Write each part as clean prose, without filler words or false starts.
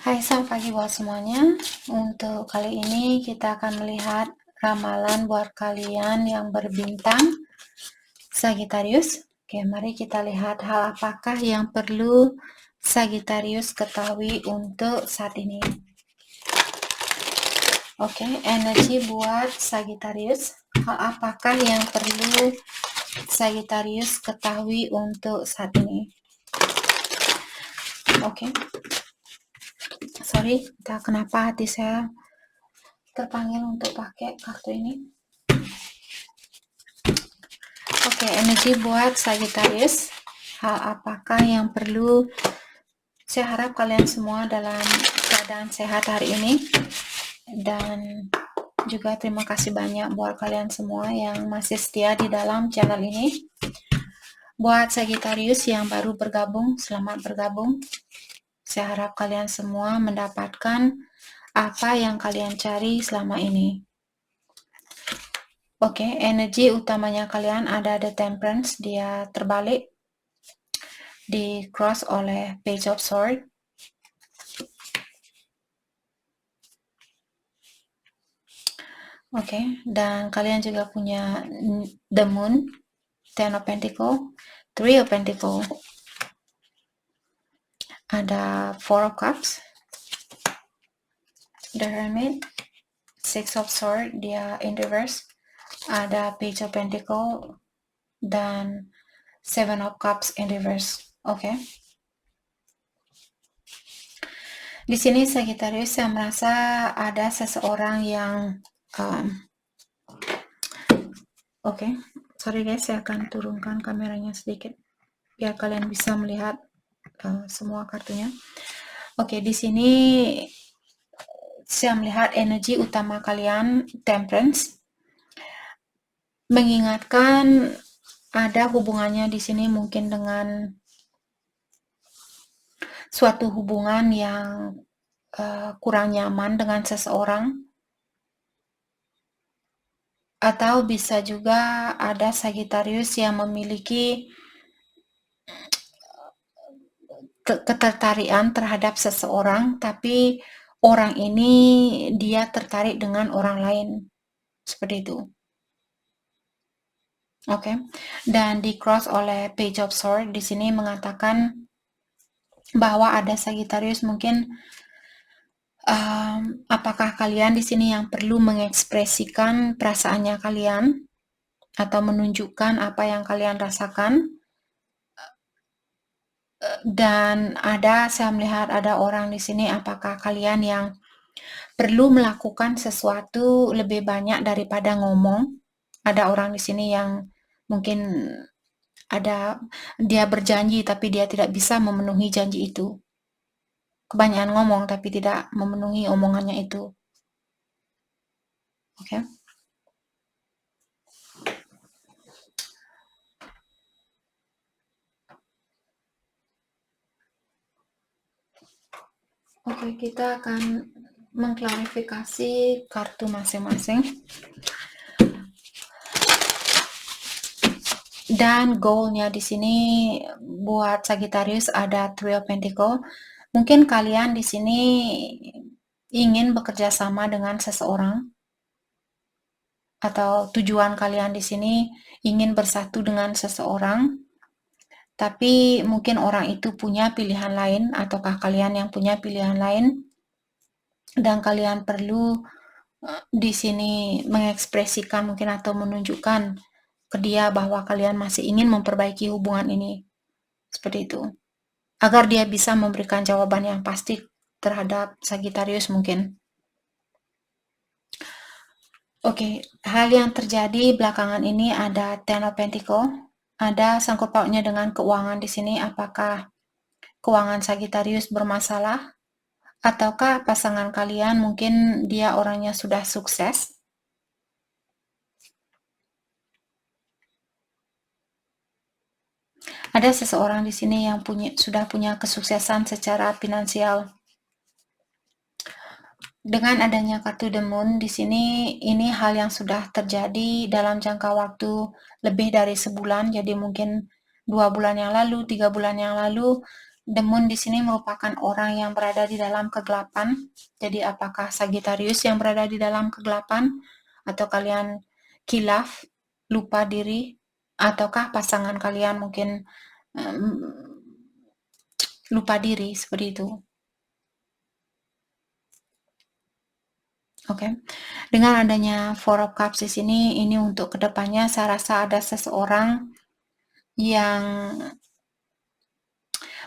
Hai, selamat pagi buat semuanya. Untuk kali ini kita akan melihat ramalan buat kalian yang berbintang Sagittarius. Oke, mari kita lihat hal apakah yang perlu Sagittarius ketahui untuk saat ini. Oke, energi buat Sagittarius. Hal apakah yang perlu Sagittarius ketahui untuk saat ini? Oke. Sorry, entah kenapa hati saya terpanggil untuk pakai kartu ini. Oke, energi buat Sagittarius. Hal apakah yang perlu? Saya harap kalian semua dalam keadaan sehat hari ini. Dan juga terima kasih banyak buat kalian semua yang masih setia di dalam channel ini. Buat Sagittarius yang baru bergabung, selamat bergabung. Saya harap kalian semua mendapatkan apa yang kalian cari selama ini. Oke, energi utamanya kalian ada The Temperance, dia terbalik, di cross oleh Page of Swords. Oke, dan kalian juga punya The Moon, Ten of Pentacles, Three of Pentacles, ada Four of Cups, The Hermit, Six of Swords, dia in reverse, ada Page of Pentacles, dan Seven of Cups in reverse. Oke. Di sini Sagittarius saya merasa ada seseorang yang oke. Sorry guys, saya akan turunkan kameranya sedikit biar kalian bisa melihat semua kartunya. Oke, di sini saya melihat energi utama kalian Temperance, mengingatkan ada hubungannya di sini mungkin dengan suatu hubungan yang kurang nyaman dengan seseorang, atau bisa juga ada Sagittarius yang memiliki ketertarikan terhadap seseorang, tapi orang ini dia tertarik dengan orang lain, seperti itu. Oke, dan di cross oleh Page of Swords di sini mengatakan bahwa ada Sagittarius mungkin apakah kalian di sini yang perlu mengekspresikan perasaannya kalian atau menunjukkan apa yang kalian rasakan. Dan saya melihat ada orang di sini, apakah kalian yang perlu melakukan sesuatu lebih banyak daripada ngomong. Ada orang di sini yang mungkin dia berjanji tapi dia tidak bisa memenuhi janji itu. Kebanyakan ngomong tapi tidak memenuhi omongannya itu. Oke. Oke, kita akan mengklarifikasi kartu masing-masing. Dan goalnya di sini buat Sagittarius ada Three of Pentacles. Mungkin kalian di sini ingin bekerja sama dengan seseorang, atau tujuan kalian di sini ingin bersatu dengan seseorang, tapi mungkin orang itu punya pilihan lain, ataukah kalian yang punya pilihan lain, dan kalian perlu di sini mengekspresikan mungkin atau menunjukkan ke dia bahwa kalian masih ingin memperbaiki hubungan ini, seperti itu, agar dia bisa memberikan jawaban yang pasti terhadap Sagittarius mungkin. Oke, hal yang terjadi belakangan ini ada Ten of Pentacles, ada sangkut pautnya dengan keuangan di sini. Apakah keuangan Sagittarius bermasalah, ataukah pasangan kalian mungkin dia orangnya sudah sukses? Ada seseorang di sini yang sudah punya kesuksesan secara finansial. Dengan adanya kartu The Moon di sini, ini hal yang sudah terjadi dalam jangka waktu lebih dari sebulan, jadi mungkin 2 bulan yang lalu, 3 bulan yang lalu, The Moon di sini merupakan orang yang berada di dalam kegelapan. Jadi apakah Sagittarius yang berada di dalam kegelapan, atau kalian khilaf, lupa diri, ataukah pasangan kalian mungkin lupa diri seperti itu. Oke. Dengan adanya Four of Cups di sini, ini untuk kedepannya saya rasa ada seseorang yang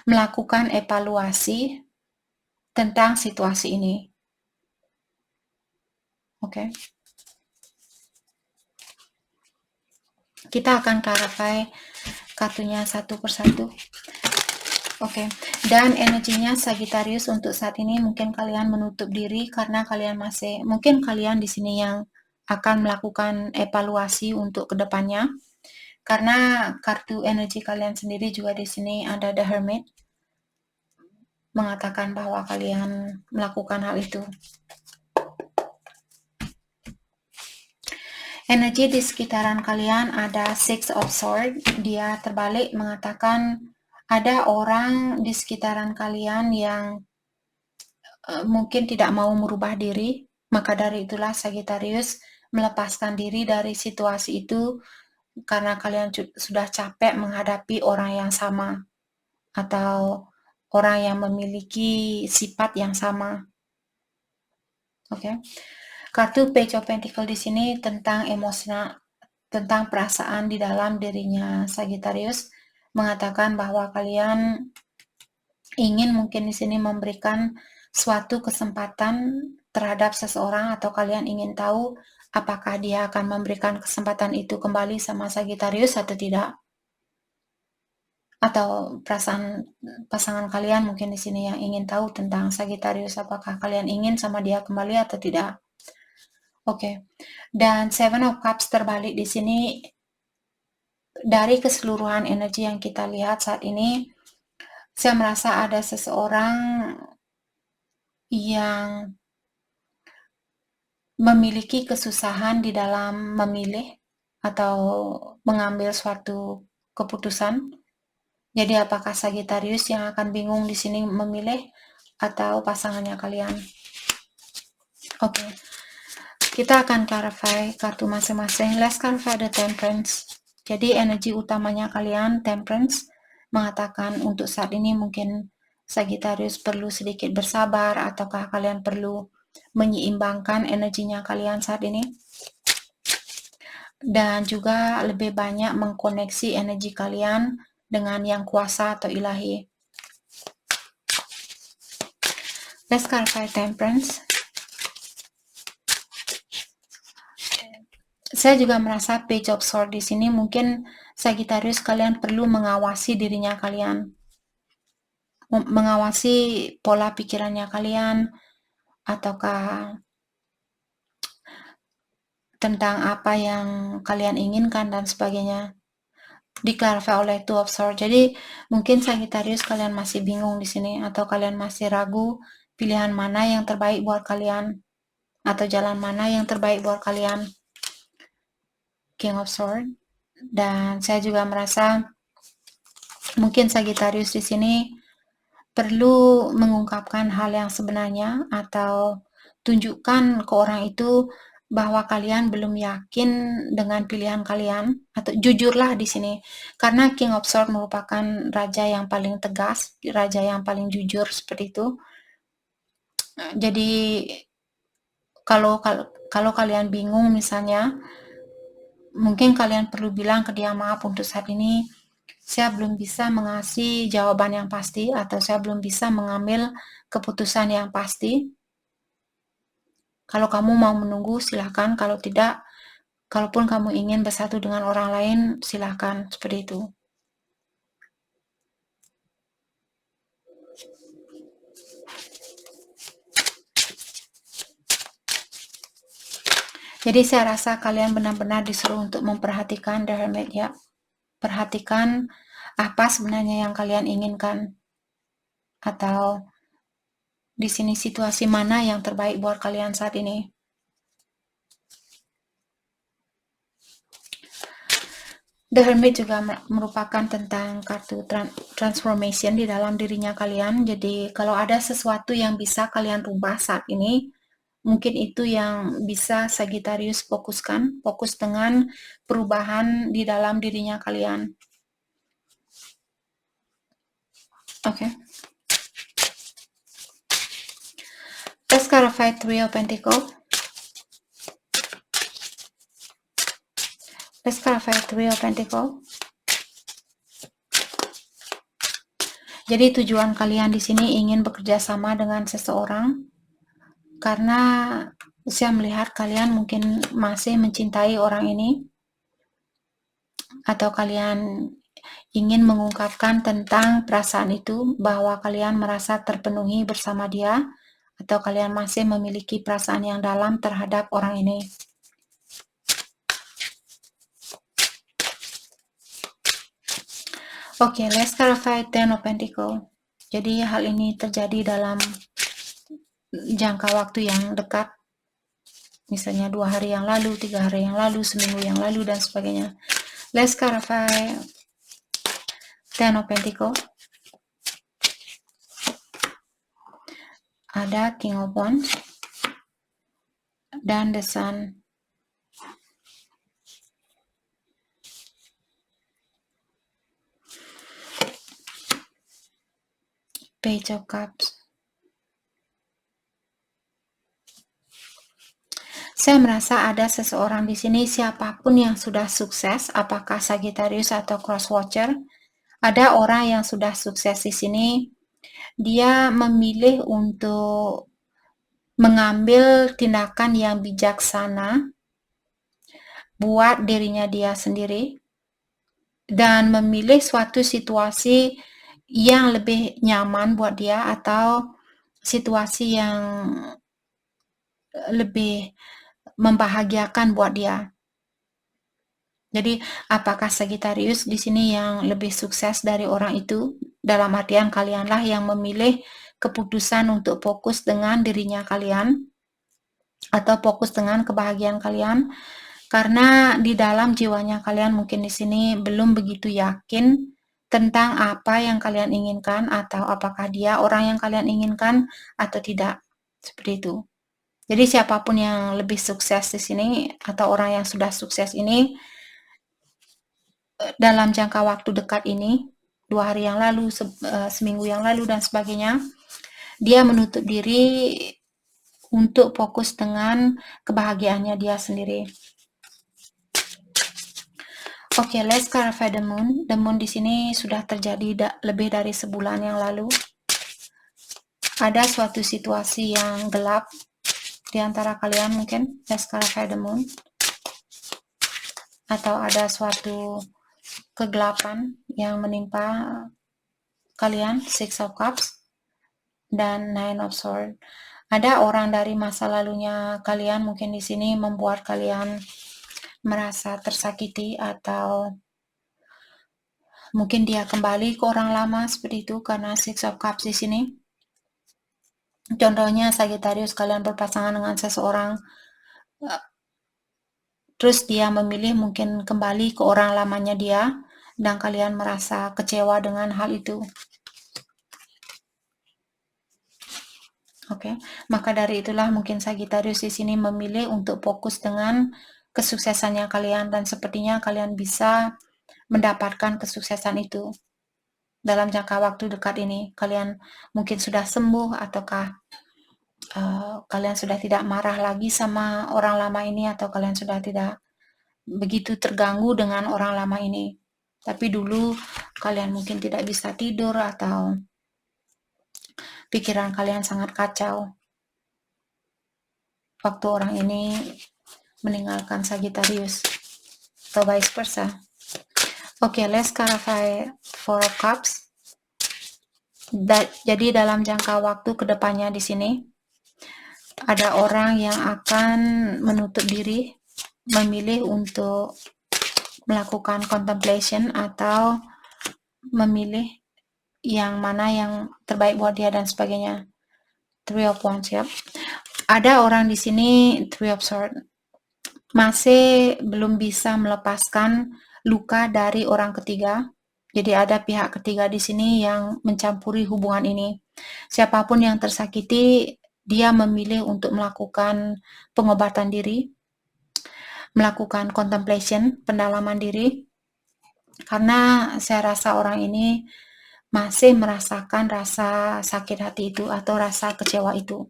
melakukan evaluasi tentang situasi ini. Oke. Kita akan clarify kartunya satu persatu. Oke. Dan energinya Sagittarius untuk saat ini mungkin kalian menutup diri karena kalian mungkin kalian di sini yang akan melakukan evaluasi untuk kedepannya. Karena kartu energi kalian sendiri juga di sini ada The Hermit, mengatakan bahwa kalian melakukan hal itu. Energi di sekitaran kalian ada Six of Swords, dia terbalik mengatakan ada orang di sekitaran kalian yang mungkin tidak mau merubah diri, maka dari itulah Sagittarius melepaskan diri dari situasi itu karena kalian sudah capek menghadapi orang yang sama atau orang yang memiliki sifat yang sama. Oke. Kartu Page of Pentacles di sini tentang emosional, tentang perasaan di dalam dirinya Sagittarius, mengatakan bahwa kalian ingin mungkin di sini memberikan suatu kesempatan terhadap seseorang, atau kalian ingin tahu apakah dia akan memberikan kesempatan itu kembali sama Sagittarius atau tidak. Atau perasaan pasangan kalian mungkin di sini yang ingin tahu tentang Sagittarius, apakah kalian ingin sama dia kembali atau tidak. Oke. Dan Seven of Cups terbalik di sini. Dari keseluruhan energi yang kita lihat saat ini, saya merasa ada seseorang yang memiliki kesusahan di dalam memilih atau mengambil suatu keputusan. Jadi apakah Sagittarius yang akan bingung di sini memilih atau pasangannya kalian? Oke. Kita akan clarify kartu masing-masing. Let's clarify the Temperance. Jadi energi utamanya kalian Temperance mengatakan untuk saat ini mungkin Sagittarius perlu sedikit bersabar, ataukah kalian perlu menyeimbangkan energinya kalian saat ini, dan juga lebih banyak mengkoneksi energi kalian dengan yang kuasa atau ilahi. Let's clarify Temperance. Saya juga merasa Page of Swords di sini mungkin Sagittarius kalian perlu mengawasi dirinya kalian, mengawasi pola pikirannya kalian, ataukah tentang apa yang kalian inginkan dan sebagainya. Diklarify oleh Two of Swords. Jadi mungkin Sagittarius kalian masih bingung di sini, atau kalian masih ragu pilihan mana yang terbaik buat kalian, atau jalan mana yang terbaik buat kalian. King of Swords. Dan saya juga merasa mungkin Sagittarius di sini perlu mengungkapkan hal yang sebenarnya, atau tunjukkan ke orang itu bahwa kalian belum yakin dengan pilihan kalian, atau jujurlah di sini. Karena King of Swords merupakan raja yang paling tegas, raja yang paling jujur seperti itu. Jadi kalau kalian bingung misalnya, mungkin kalian perlu bilang ke dia, maaf untuk saat ini saya belum bisa mengasih jawaban yang pasti, atau saya belum bisa mengambil keputusan yang pasti. Kalau kamu mau menunggu silahkan, kalau tidak, kalaupun kamu ingin bersatu dengan orang lain silahkan, seperti itu. Jadi saya rasa kalian benar-benar disuruh untuk memperhatikan The Hermit ya. Perhatikan apa sebenarnya yang kalian inginkan, atau di sini situasi mana yang terbaik buat kalian saat ini. The Hermit juga merupakan tentang kartu transformation di dalam dirinya kalian. Jadi kalau ada sesuatu yang bisa kalian rubah saat ini, mungkin itu yang bisa Sagittarius fokuskan, fokus dengan perubahan di dalam dirinya kalian. Oke. Let's clarify Three of Pentacles. Let's clarify Three of Pentacles. Jadi tujuan kalian di sini ingin bekerja sama dengan seseorang karena saya melihat kalian mungkin masih mencintai orang ini, atau kalian ingin mengungkapkan tentang perasaan itu, bahwa kalian merasa terpenuhi bersama dia, atau kalian masih memiliki perasaan yang dalam terhadap orang ini. Oke, let's clarify Ten of Pentacles. Jadi hal ini terjadi dalam jangka waktu yang dekat, misalnya 2 hari yang lalu, 3 hari yang lalu, seminggu yang lalu, dan sebagainya. Let's clarify Ten of Pentacles. Ada King of Wands dan The Sun. Page of Cups. Saya merasa ada seseorang di sini, siapapun yang sudah sukses, apakah Sagittarius atau Crosswatcher, ada orang yang sudah sukses di sini. Dia memilih untuk mengambil tindakan yang bijaksana buat dirinya dia sendiri dan memilih suatu situasi yang lebih nyaman buat dia, atau situasi yang lebih membahagiakan buat dia. Jadi apakah Sagittarius di sini yang lebih sukses dari orang itu? Dalam artian kalianlah yang memilih keputusan untuk fokus dengan dirinya kalian atau fokus dengan kebahagiaan kalian, karena di dalam jiwanya kalian mungkin di sini belum begitu yakin tentang apa yang kalian inginkan, atau apakah dia orang yang kalian inginkan atau tidak. Seperti itu. Jadi siapapun yang lebih sukses di sini atau orang yang sudah sukses ini dalam jangka waktu dekat ini, 2 hari yang lalu, seminggu yang lalu, dan sebagainya, dia menutup diri untuk fokus dengan kebahagiaannya dia sendiri. Oke, let's clarify the moon. The moon di sini sudah terjadi lebih dari sebulan yang lalu. Ada suatu situasi yang gelap di antara kalian mungkin. Let's clarify the moon. Atau ada suatu kegelapan yang menimpa kalian, Six of Cups dan Nine of Swords. Ada orang dari masa lalunya kalian mungkin di sini membuat kalian merasa tersakiti, atau mungkin dia kembali ke orang lama seperti itu karena Six of Cups di sini. Contohnya Sagittarius, kalian berpasangan dengan seseorang, terus dia memilih mungkin kembali ke orang lamanya dia, dan kalian merasa kecewa dengan hal itu. Oke, maka dari itulah mungkin Sagittarius di sini memilih untuk fokus dengan kesuksesannya kalian, dan sepertinya kalian bisa mendapatkan kesuksesan itu dalam jangka waktu dekat ini. Kalian mungkin sudah sembuh, ataukah kalian sudah tidak marah lagi sama orang lama ini, atau kalian sudah tidak begitu terganggu dengan orang lama ini. Tapi dulu kalian mungkin tidak bisa tidur, atau pikiran kalian sangat kacau waktu orang ini meninggalkan Sagittarius, atau vice versa. Oke, let's clarify Four of Cups. Jadi dalam jangka waktu kedepannya di sini ada orang yang akan menutup diri, memilih untuk melakukan contemplation atau memilih yang mana yang terbaik buat dia dan sebagainya. Three of Wands, ya. Ada orang di sini Three of Swords masih belum bisa melepaskan luka dari orang ketiga. Jadi ada pihak ketiga di sini yang mencampuri hubungan ini. Siapapun yang tersakiti, dia memilih untuk melakukan pengobatan diri, melakukan contemplation, pendalaman diri, karena saya rasa orang ini masih merasakan rasa sakit hati itu atau rasa kecewa itu.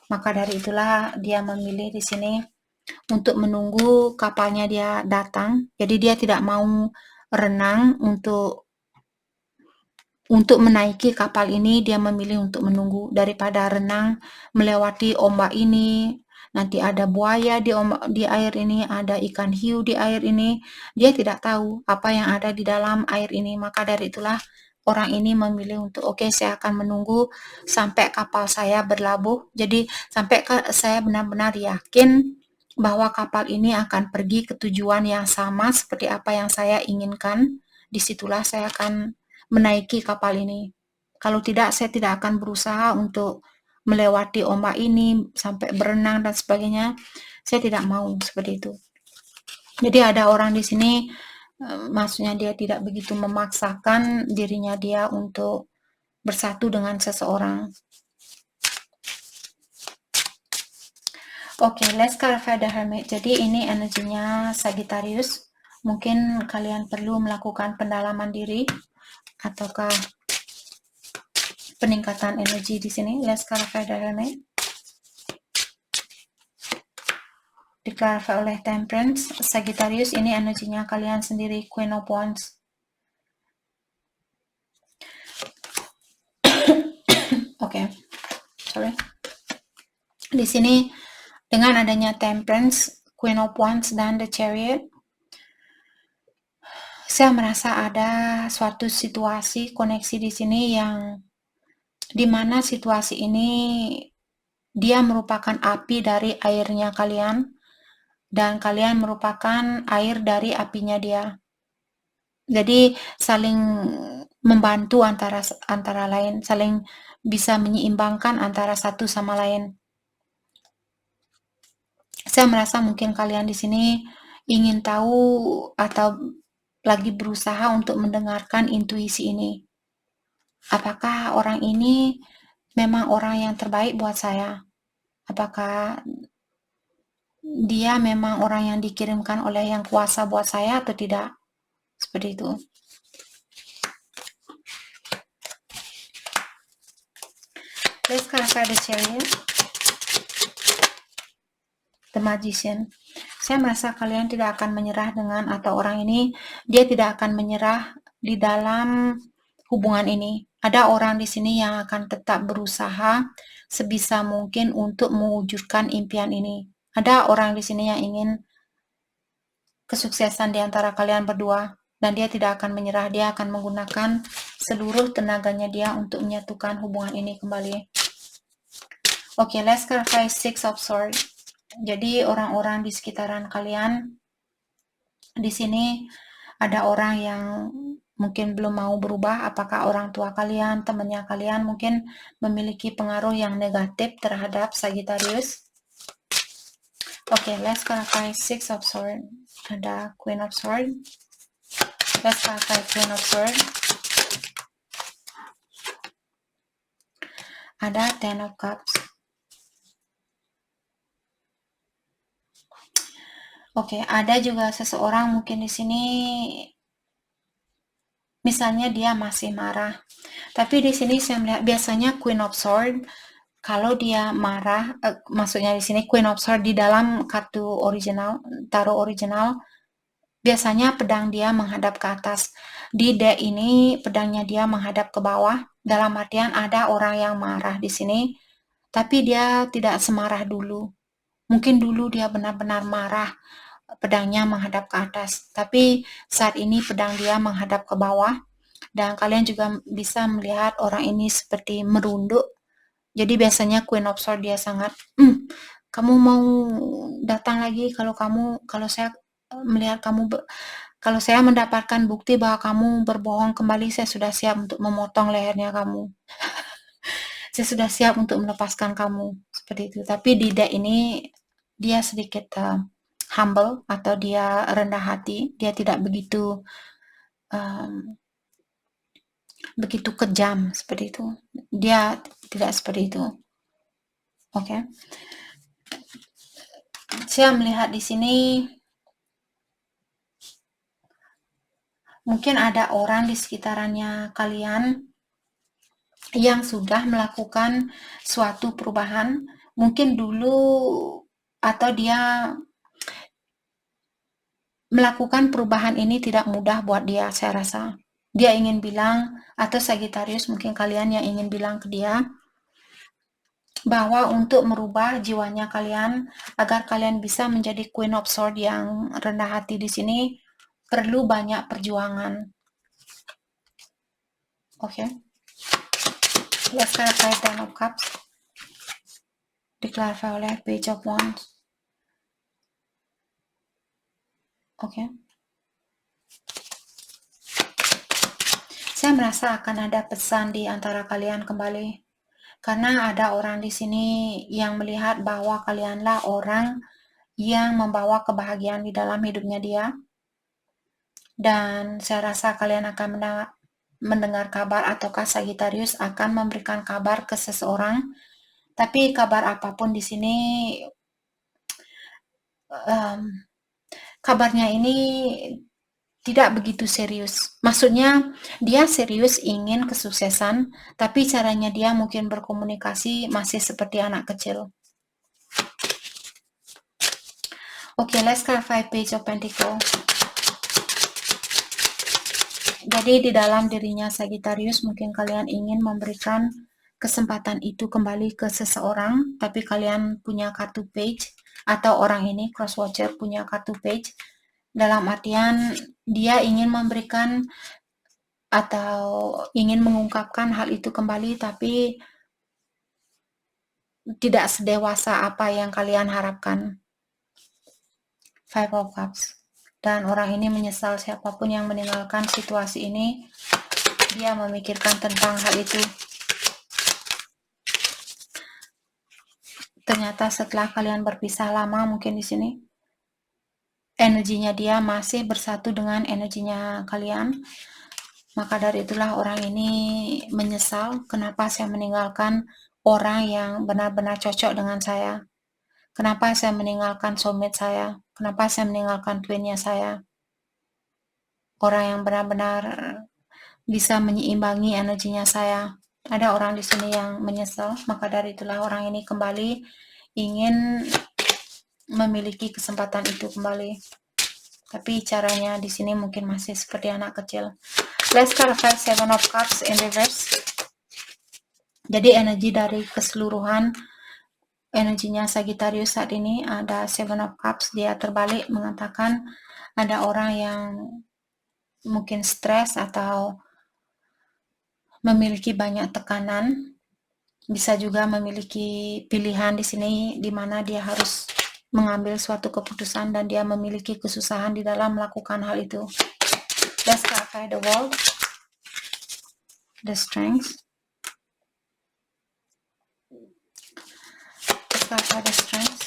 Maka dari itulah dia memilih di sini untuk menunggu kapalnya dia datang. Jadi dia tidak mau renang untuk menaiki kapal ini. Dia memilih untuk menunggu daripada renang melewati ombak ini. Nanti ada buaya di air ini, ada ikan hiu di air ini. Dia tidak tahu apa yang ada di dalam air ini. Maka dari itulah orang ini memilih untuk oke, saya akan menunggu sampai kapal saya berlabuh. Jadi sampai saya benar-benar yakin bahwa kapal ini akan pergi ke tujuan yang sama seperti apa yang saya inginkan. Disitulah saya akan menaiki kapal ini. Kalau tidak, saya tidak akan berusaha untuk melewati ombak ini sampai berenang dan sebagainya. Saya tidak mau seperti itu. Jadi ada orang di sini, maksudnya dia tidak begitu memaksakan dirinya dia untuk bersatu dengan seseorang. Oke, let's clarify the Hermit. Jadi ini energinya Sagittarius. Mungkin kalian perlu melakukan pendalaman diri ataukah peningkatan energi di sini. Let's clarify the Hermit. Diklarify oleh Temperance. Sagittarius ini energinya kalian sendiri, Queen of Wands. Oke, sorry. Di sini dengan adanya Temperance, Queen of Wands dan The Chariot, saya merasa ada suatu situasi koneksi di sini yang dimana situasi ini dia merupakan api dari airnya kalian dan kalian merupakan air dari apinya dia. Jadi saling membantu antara lain, saling bisa menyeimbangkan antara satu sama lain. Saya merasa mungkin kalian di sini ingin tahu atau lagi berusaha untuk mendengarkan intuisi ini. Apakah orang ini memang orang yang terbaik buat saya? Apakah dia memang orang yang dikirimkan oleh Yang Kuasa buat saya atau tidak? Seperti itu. Let's clarify the Chariot. The Magician. Saya merasa kalian tidak akan menyerah dengan atau orang ini, dia tidak akan menyerah di dalam hubungan ini. Ada orang di sini yang akan tetap berusaha sebisa mungkin untuk mewujudkan impian ini. Ada orang di sini yang ingin kesuksesan di antara kalian berdua dan dia tidak akan menyerah. Dia akan menggunakan seluruh tenaganya dia untuk menyatukan hubungan ini kembali. Oke, let's clarify Six of Swords. Jadi orang-orang di sekitaran kalian di sini ada orang yang mungkin belum mau berubah. Apakah orang tua kalian, temannya kalian mungkin memiliki pengaruh yang negatif terhadap Sagittarius. Oke, let's clarify Six of Swords. Ada Queen of Swords. Let's clarify Queen of Swords. Ada Ten of Cups. Oke, ada juga seseorang mungkin di sini, misalnya dia masih marah. Tapi di sini saya melihat biasanya Queen of Swords kalau dia marah, maksudnya di sini Queen of Swords di dalam kartu original, tarot original, biasanya pedang dia menghadap ke atas. Di deck ini pedangnya dia menghadap ke bawah. Dalam artian ada orang yang marah di sini, tapi dia tidak semarah dulu. Mungkin dulu dia benar-benar marah, pedangnya menghadap ke atas. Tapi saat ini pedang dia menghadap ke bawah. Dan kalian juga bisa melihat orang ini seperti merunduk. Jadi biasanya Queen of Swords dia sangat, kamu mau datang lagi kalau saya melihat kamu, kalau saya mendapatkan bukti bahwa kamu berbohong kembali, saya sudah siap untuk memotong lehernya kamu. Saya sudah siap untuk melepaskan kamu, seperti itu. Tapi di deck ini dia sedikit humble atau dia rendah hati, dia tidak begitu begitu kejam seperti itu. Dia tidak seperti itu. Oke. Saya melihat di sini mungkin ada orang di sekitarannya kalian yang sudah melakukan suatu perubahan, mungkin dulu atau dia melakukan perubahan ini tidak mudah buat dia, saya rasa. Dia ingin bilang, atau Sagittarius mungkin kalian yang ingin bilang ke dia, bahwa untuk merubah jiwanya kalian, agar kalian bisa menjadi Queen of Swords yang rendah hati di sini, perlu banyak perjuangan. Oke. Let's clarify Ten of Cups. Diklarify oleh Page of Wands. Oke. Saya merasa akan ada pesan di antara kalian kembali. Karena ada orang di sini yang melihat bahwa kalianlah orang yang membawa kebahagiaan di dalam hidupnya dia. Dan saya rasa kalian akan mendengar kabar, ataukah Sagittarius akan memberikan kabar ke seseorang. Tapi kabar apapun di sini, kabarnya ini tidak begitu serius. Maksudnya dia serius ingin kesuksesan, tapi caranya dia mungkin berkomunikasi masih seperti anak kecil. Oke, let's clarify Page of Pentacles. Jadi di dalam dirinya Sagittarius mungkin kalian ingin memberikan kesempatan itu kembali ke seseorang, tapi kalian punya kartu Page, atau orang ini Cross Watcher punya kartu Page, dalam artian dia ingin memberikan atau ingin mengungkapkan hal itu kembali, tapi tidak sedewasa apa yang kalian harapkan. Five of Cups. Dan orang ini menyesal, siapapun yang meninggalkan situasi ini, dia memikirkan tentang hal itu. Ternyata setelah kalian berpisah lama, mungkin di sini energinya dia masih bersatu dengan energinya kalian. Maka dari itulah orang ini menyesal, kenapa saya meninggalkan orang yang benar-benar cocok dengan saya. Kenapa saya meninggalkan soulmate saya? Kenapa saya meninggalkan twinnya saya? Orang yang benar-benar bisa menyeimbangi energinya saya. Ada orang di sini yang menyesal, maka dari itulah orang ini kembali ingin memiliki kesempatan itu kembali. Tapi caranya di sini mungkin masih seperti anak kecil. Let's clarify Seven of Cups in reverse. Jadi energi dari keseluruhan energinya Sagittarius saat ini ada Seven of Cups, dia terbalik mengatakan ada orang yang mungkin stres atau memiliki banyak tekanan, bisa juga memiliki pilihan di sini di mana dia harus mengambil suatu keputusan dan dia memiliki kesusahan di dalam melakukan hal itu. Let's clarify the world, the strength. Let's clarify the strength.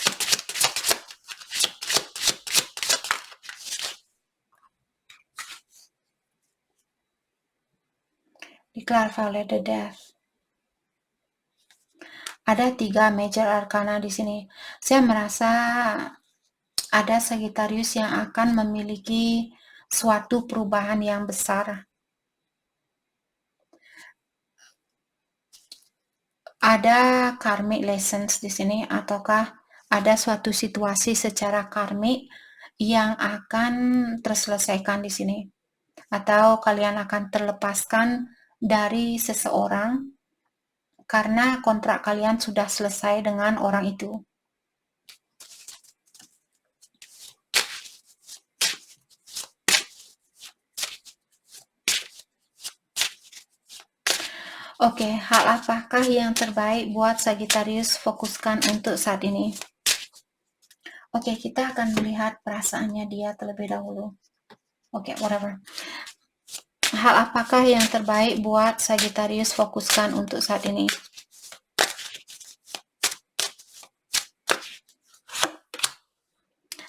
Diklarify oleh the death. Ada 3 major arcana di sini. Saya merasa ada Sagittarius yang akan memiliki suatu perubahan yang besar. Ada karmic lessons di sini, ataukah ada suatu situasi secara karmik yang akan terselesaikan di sini, atau kalian akan terlepaskan dari seseorang karena kontrak kalian sudah selesai dengan orang itu. Oke, hal apakah yang terbaik buat Sagittarius fokuskan untuk saat ini? Oke, kita akan melihat perasaannya dia terlebih dahulu. Oke, whatever. Hal apakah yang terbaik buat Sagittarius fokuskan untuk saat ini?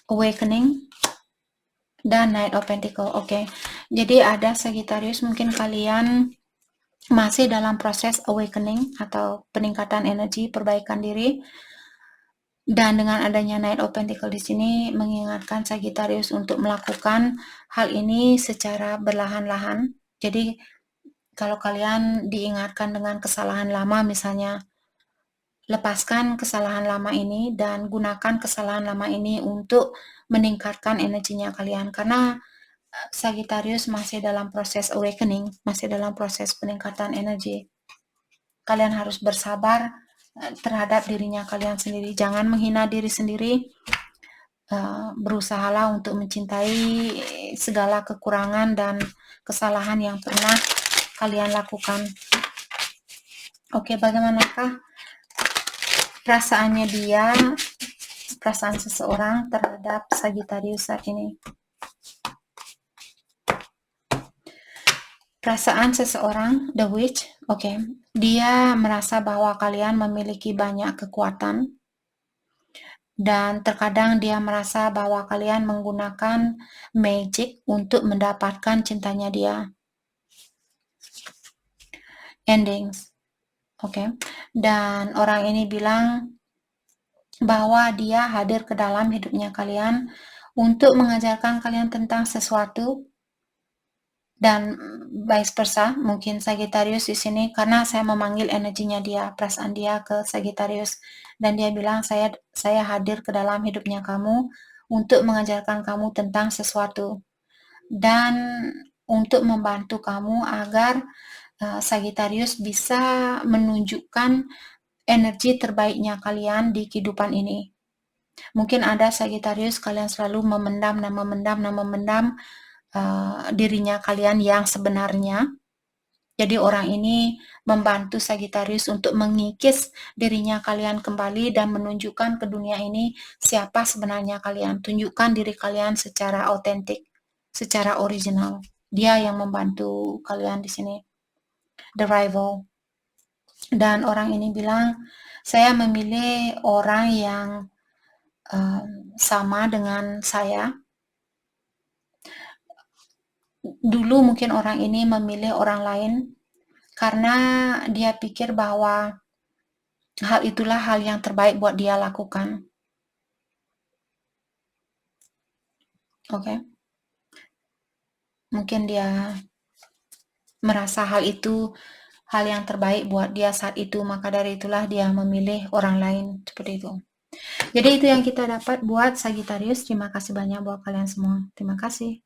Awakening dan Knight of Pentacle. Oke. Jadi ada Sagittarius, mungkin kalian masih dalam proses awakening atau peningkatan energi, perbaikan diri. Dan dengan adanya Knight of Pentacle di sini mengingatkan Sagittarius untuk melakukan hal ini secara berlahan-lahan. Jadi kalau kalian diingatkan dengan kesalahan lama, misalnya lepaskan kesalahan lama ini dan gunakan kesalahan lama ini untuk meningkatkan energinya kalian, karena Sagittarius masih dalam proses awakening, masih dalam proses peningkatan energi. Kalian harus bersabar terhadap dirinya kalian sendiri. Jangan menghina diri sendiri. Berusahalah untuk mencintai segala kekurangan dan kesalahan yang pernah kalian lakukan. Oke, bagaimanakah perasaannya dia, perasaan seseorang terhadap Sagittarius saat ini? Perasaan seseorang, The Witch, oke. Dia merasa bahwa kalian memiliki banyak kekuatan, dan terkadang dia merasa bahwa kalian menggunakan magic untuk mendapatkan cintanya dia. Endings, oke. Dan orang ini bilang bahwa dia hadir ke dalam hidupnya kalian untuk mengajarkan kalian tentang sesuatu, dan vice versa. Mungkin Sagittarius di sini, karena saya memanggil energinya dia, perasaan dia ke Sagittarius, dan dia bilang saya hadir ke dalam hidupnya kamu untuk mengajarkan kamu tentang sesuatu dan untuk membantu kamu agar Sagittarius bisa menunjukkan energi terbaiknya kalian di kehidupan ini. Mungkin ada Sagittarius, kalian selalu memendam dirinya kalian yang sebenarnya. Jadi orang ini membantu Sagittarius untuk mengikis dirinya kalian kembali dan menunjukkan ke dunia ini siapa sebenarnya kalian. Tunjukkan diri kalian secara otentik, secara original. Dia yang membantu kalian di sini. The Rival. Dan orang ini bilang, saya memilih orang yang sama dengan saya. Dulu mungkin orang ini memilih orang lain karena dia pikir bahwa hal itulah hal yang terbaik buat dia lakukan. Oke. Mungkin dia merasa hal itu hal yang terbaik buat dia saat itu, maka dari itulah dia memilih orang lain, seperti itu. Jadi itu yang kita dapat buat Sagittarius. Terima kasih banyak buat kalian semua. Terima kasih.